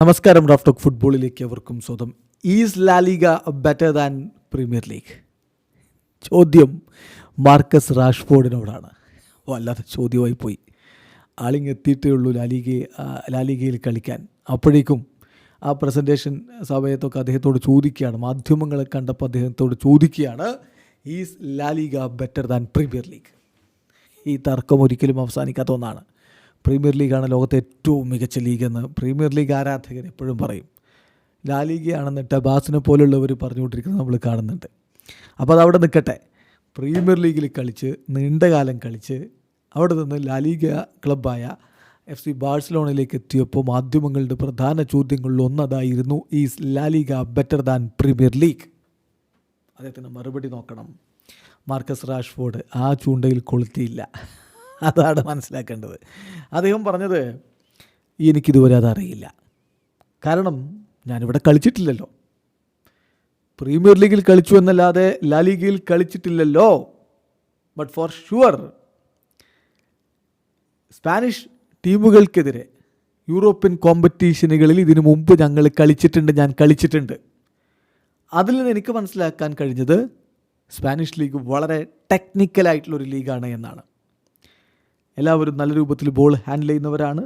നമസ്കാരം. Raf talk ഫുട്ബോളിലേക്ക് അവർക്കും സ്വന്തം. Is La Liga better than Premier League? ചോദ്യം മാർക്കസ് റാഷ്ഫോർഡിനോടാണ്. വല്ലാത്ത ചോദ്യമായി പോയി. ആളിങ് എത്തിയിട്ടേ ഉള്ളൂ ലാലിഗയിൽ കളിക്കാൻ. അപ്പോഴേക്കും ആ പ്രസൻറ്റേഷൻ സമയത്തൊക്കെ അദ്ദേഹത്തോട് ചോദിക്കുകയാണ്, മാധ്യമങ്ങളെ കണ്ടപ്പോൾ അദ്ദേഹത്തോട് ചോദിക്കുകയാണ്, is La Liga better than Premier League? ഈ തർക്കം ഒരിക്കലും അവസാനിക്കാത്ത ഒന്നാണ്. പ്രീമിയർ ലീഗാണ് ലോകത്തെ ഏറ്റവും മികച്ച ലീഗെന്ന് പ്രീമിയർ ലീഗ് ആരാധകർ എപ്പോഴും പറയും. ലാലിഗയാണെന്ന് ടബാസിനെ പോലുള്ളവർ പറഞ്ഞുകൊണ്ടിരിക്കുന്നത് നമ്മൾ കാണുന്നുണ്ട്. അപ്പോൾ അതവിടെ നിൽക്കട്ടെ. പ്രീമിയർ ലീഗിൽ കളിച്ച് നീണ്ടകാലം കളിച്ച് അവിടെ നിന്ന് ലാലിഗ ക്ലബ്ബായ FC ബാഴ്സലോണയിലേക്ക് എത്തിയപ്പോൾ മാധ്യമങ്ങളുടെ പ്രധാന ചോദ്യങ്ങളിൽ ഒന്നതായിരുന്നു, is La Liga better than Premier League? അദ്ദേഹത്തിന് മറുപടി നോക്കണം. മാർക്കസ് റാഷ്ഫോർഡ് ആ ചൂണ്ടയിൽ കൊളുത്തിയില്ല. അതാണ് മനസ്സിലാക്കേണ്ടത്. അദ്ദേഹം പറഞ്ഞത്, എനിക്കിതുവരെ അതറിയില്ല, കാരണം ഞാനിവിടെ കളിച്ചിട്ടില്ലല്ലോ. പ്രീമിയർ ലീഗിൽ കളിച്ചു എന്നല്ലാതെ ലാലിഗയിൽ കളിച്ചിട്ടില്ലല്ലോ. ബട്ട് ഫോർ ഷുവർ സ്പാനിഷ് ടീമുകൾക്കെതിരെ യൂറോപ്യൻ കോമ്പറ്റീഷനുകളിൽ ഇതിനു മുമ്പ് ഞാൻ കളിച്ചിട്ടുണ്ട്. അതിൽ നിന്ന് എനിക്ക് മനസ്സിലാക്കാൻ കഴിഞ്ഞത് സ്പാനിഷ് ലീഗ് വളരെ ടെക്നിക്കലായിട്ടുള്ളൊരു ലീഗാണ് എന്നാണ്. എല്ലാവരും നല്ല രൂപത്തിൽ ബോൾ ഹാൻഡിൽ ചെയ്യുന്നവരാണ്,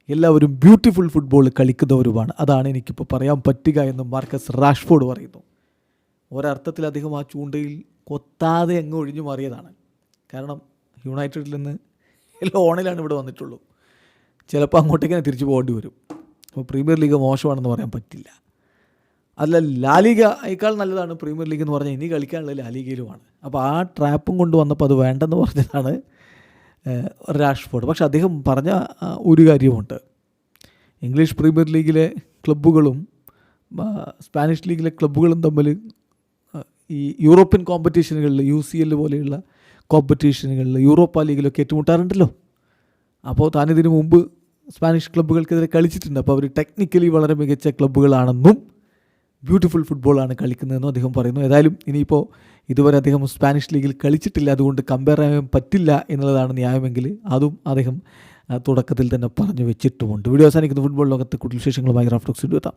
എല്ലാവരും ബ്യൂട്ടിഫുൾ ഫുട്ബോൾ കളിക്കുന്നവരുമാണ്. അതാണ് എനിക്കിപ്പോൾ പറയാൻ പറ്റുക എന്ന് മാർക്കസ് റാഷ്ഫോർഡ് പറയുന്നു. ഒരർത്ഥത്തിൽ അദ്ദേഹം ആ ചൂണ്ടയിൽ കൊത്താതെ അങ്ങ് ഒഴിഞ്ഞു മാറിയതാണ്. കാരണം യുണൈറ്റഡിൽ നിന്ന് ലോണിലാണ് ഇവിടെ വന്നിട്ടുള്ളൂ. ചിലപ്പോൾ അങ്ങോട്ടേക്ക് തിരിച്ചു പോകേണ്ടി വരും. അപ്പോൾ പ്രീമിയർ ലീഗ് മോശമാണെന്ന് പറയാൻ പറ്റില്ല. അല്ല, ലാലിഗ അതിനേക്കാൾ നല്ലതാണ് പ്രീമിയർ ലീഗ് എന്ന് പറഞ്ഞാൽ ഇനി കളിക്കാനുള്ള ലാലിഗയിലുമാണ്. അപ്പോൾ ആ ട്രാപ്പും കൊണ്ട് വന്നപ്പോൾ അത് വേണ്ടെന്ന് പറഞ്ഞതാണ് റാഷ്ഫോർഡ്. പക്ഷെ അദ്ദേഹം പറഞ്ഞ ഒരു കാര്യമുണ്ട്. ഇംഗ്ലീഷ് പ്രീമിയർ ലീഗിലെ ക്ലബ്ബുകളും സ്പാനിഷ് ലീഗിലെ ക്ലബ്ബുകളും തമ്മിൽ ഈ യൂറോപ്യൻ കോമ്പറ്റീഷനുകളിൽ UCL പോലെയുള്ള കോമ്പറ്റീഷനുകളിൽ യൂറോപ്പ ലീഗിലൊക്കെ ഏറ്റുമുട്ടാറുണ്ടല്ലോ. അപ്പോൾ താനിതിനു മുമ്പ് സ്പാനിഷ് ക്ലബ്ബുകൾക്കെതിരെ കളിച്ചിട്ടുണ്ട്. അപ്പോൾ അവർ ടെക്നിക്കലി വളരെ മികച്ച ക്ലബ്ബുകളാണെന്നും ബ്യൂട്ടിഫുൾ ഫുട്ബോളാണ് കളിക്കുന്നതെന്നും അദ്ദേഹം പറയുന്നു. ഏതായാലും ഇനിയിപ്പോൾ ഇതുവരെ അദ്ദേഹം സ്പാനിഷ് ലീഗിൽ കളിച്ചിട്ടില്ല, അതുകൊണ്ട് കമ്പയർ ചെയ്യാൻ പറ്റില്ല എന്നുള്ളതാണ് ന്യായമെങ്കിൽ അതും അദ്ദേഹം തുടക്കത്തിൽ തന്നെ പറഞ്ഞു വെച്ചിട്ടുമുണ്ട്. വീഡിയോ അവസാനിക്കുന്ന ഫുട്ബോൾ ലോകത്തെ കൂടുതൽ വിശേഷങ്ങളുമായി റാഫ് ടോക്സ് എത്താം.